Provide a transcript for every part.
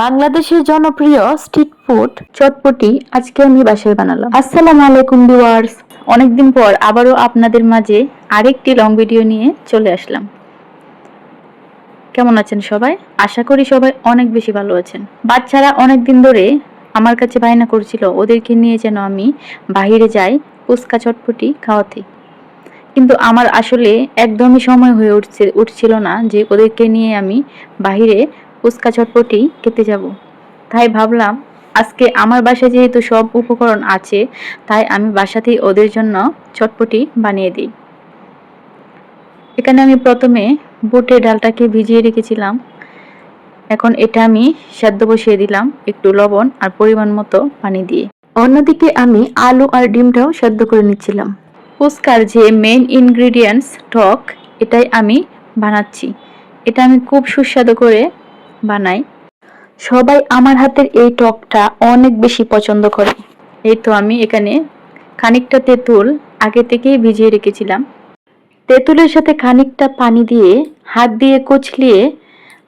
বাংলাদেশের জনপ্রিয় street food চটপটি আজকে আমি বাসায় বানালাম। আসসালামু আলাইকুম ভিউয়ার্স, অনেকদিন পর আবারও আপনাদের মাঝে আরেকটি লং ভিডিও নিয়ে চলে আসলাম। কেমন আছেন সবাই? আশা করি সবাই অনেক বেশি ভালো আছেন। বাচ্চারা অনেকদিন ধরে আমার কাছে বায়না করছিল ওদেরকে নিয়ে যেন আমি বাইরে যাই ফুচকা চটপটি খাওয়াতে, কিন্তু আমার আসলে একদমই সময় হয়ে উঠছিল না যে ওদেরকে নিয়ে আমি বাইরে ফুচকা চটপটি খেতে যাব। তাই ভাবলাম আজকে আমার বাসায় যেহেতু সব উপকরণ আছে, তাই আমি বাসাতেই ওদের জন্য চটপটি বানিয়ে দিই। এখানে আমি প্রথমে বুটের ডালটাকে ভিজিয়ে রেখেছিলাম। এখন এটা আমি সেদ্ধ বসিয়ে দিলাম একটু লবণ আর পরিমাণ মতো পানি দিয়ে। অন্যদিকে আমি আলু আর ডিমটাও সেদ্ধ করে নিচ্ছিলাম। ফুচকার যে মেইন ইনগ্রেডিয়েন্টস টক, এটাই আমি বানাচ্ছি। এটা আমি খুব সুস্বাদু করে বানাই। সবাই আমার হাতের এই টকটা অনেক বেশি পছন্দ করে। এই তো আমি এখানে খানিকটা তেঁতুল আগে থেকেই ভিজিয়ে রেখেছিলাম। তেঁতুলের সাথে খানিকটা পানি দিয়ে হাত দিয়ে কচলিয়ে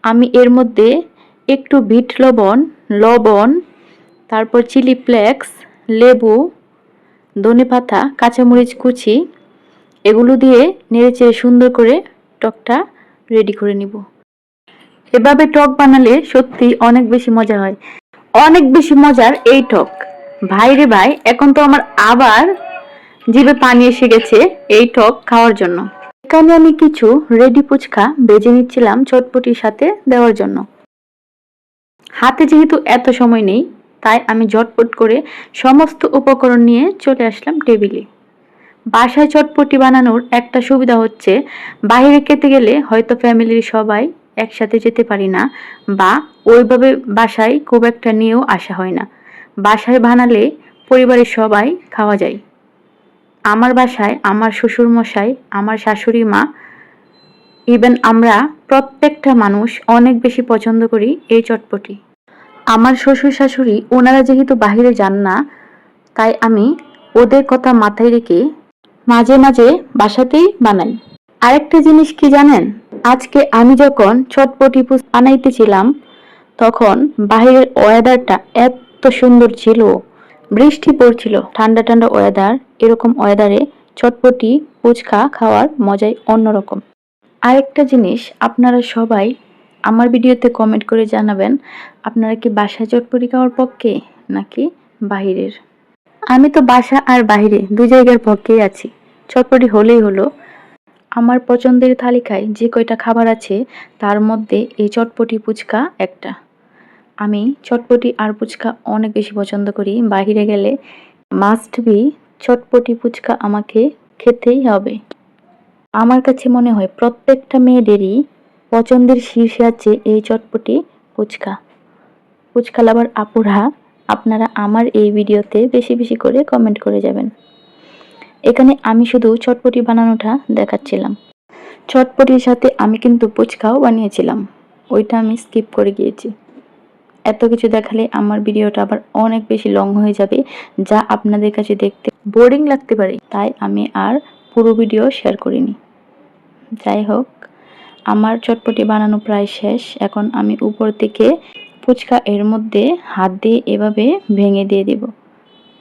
আমি এর মধ্যে একটু বিট লবণ, তারপর চিলি ফ্লেক্স, লেবু, ধনেপাতা, কাঁচামরিচ কুচি এগুলো দিয়ে নেড়েচেড়ে সুন্দর করে টকটা রেডি করে নিব। এভাবে টক বানালে সত্যি অনেক বেশি মজা হয়। অনেক বেশি মজার এই টক। ভাই রে ভাই, এখন তো আমার আবার জিভে পানি এসে গেছে এই টক খাওয়ার জন্য। এখানে আমি কিছু রেডি ফুচকা ভেজে নিচ্ছিলাম চটপটির সাথে দেওয়ার জন্য। হাতে যেহেতু এত সময় নেই, তাই আমি ঝটপট করে সমস্ত উপকরণ নিয়ে চলে আসলাম টেবিলে। বাসায় চটপটি বানানোর একটা সুবিধা হচ্ছে, বাইরে খেতে গেলে হয়তো ফ্যামিলির সবাই একসাথে যেতে পারি না, বা ওইভাবে বাসায় খুব একটা নিয়েও আসা হয় না। বাসায় বানালে পরিবারের সবাই খাওয়া যায়। আমার বাসায় আমার শ্বশুর মশাই, আমার শাশুড়ি মা, ইভেন আমরা প্রত্যেকটা মানুষ অনেক বেশি পছন্দ করি এই চটপটি। আমার শ্বশুর শাশুড়ি ওনারা যেহেতু বাইরে যান না, তাই আমি ওদের কথা মাথায় রেখে মাঝে মাঝে বাসাতেই বানাই। আরেকটা জিনিস কি জানেন, আজকে আমি যখন চটপটি বানাইতেছিলাম তখন বাইরের ওয়েদারটা এত সুন্দর ছিল, বৃষ্টি পড়ছিল, ঠান্ডা ঠান্ডা ওয়েদার। এরকম ওয়েদারে চটপটি ফুচকা খাওয়ার মজাই অন্যরকম। আরেকটা জিনিস, আপনারা সবাই আমার ভিডিওতে কমেন্ট করে জানাবেন আপনারা কি বাসায় চটপটি খাওয়ার পক্ষে নাকি বাহিরের। আমি তো বাসা আর বাইরে দুই জায়গার পক্ষেই আছি। চটপটি হলেই হলো। আমার পছন্দের তালিকায় যে কয়টা খাবার আছে তার মধ্যে এই চটপটি ফুচকা একটা। আমি চটপটি আর ফুচকা অনেক বেশি পছন্দ করি। বাইরে গেলে মাস্ট বি চটপটি ফুচকা আমাকে খেতেই হবে। আমার কাছে মনে হয় প্রত্যেকটা মেয়েদেরই পছন্দের শীর্ষে আছে এই চটপটি ফুচকা। ফুচকা লাভার আপুরা, আপনারা আমার এই ভিডিওতে বেশি বেশি করে কমেন্ট করে যাবেন। এখানে আমি শুধু চটপটি বানানোটা দেখাচ্ছিলাম। চটপটির সাথে আমি কিন্তু ফুচকাও বানিয়েছিলাম, ওইটা আমি স্কিপ করে গিয়েছি। এত কিছু দেখালে আমার ভিডিওটা আবার অনেক বেশি লং হয়ে যাবে, যা আপনাদের কাছে দেখতে বোরিং লাগতে পারে, তাই আমি আর পুরো ভিডিও শেয়ার করিনি। যাই হোক, আমার চটপটি বানানো প্রায় শেষ। এখন আমি উপর থেকে ফুচকা এর মধ্যে হাত দিয়ে এভাবে ভেঙে দিয়ে দিব,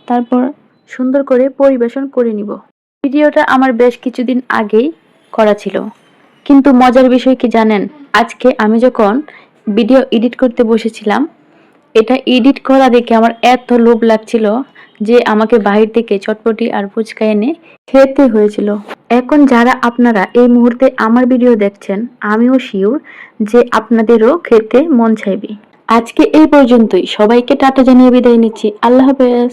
তারপর সুন্দর করে পরিবেশন করে নিব। ভিডিওটা আমার বেশ কিছুদিন আগেই করা ছিল, কিন্তু মজার বিষয় কি জানেন, আজকে আমি যখন ভিডিও এডিট করতে বসেছিলাম, এটা এডিট করা দেখে আমার এত লোভ লাগছিল যে আমাকে বাহির থেকে চটপটি আর ফুচকা এনে খেতে হয়েছিল। এখন যারা আপনারা এই মুহূর্তে আমার ভিডিও দেখছেন, আমিও শিওর যে আপনাদেরও খেতে মন চাইবে। আজকে এই পর্যন্তই। সবাইকে টাটা জানিয়ে বিদায় নিচ্ছি। আল্লাহ হাফেজ।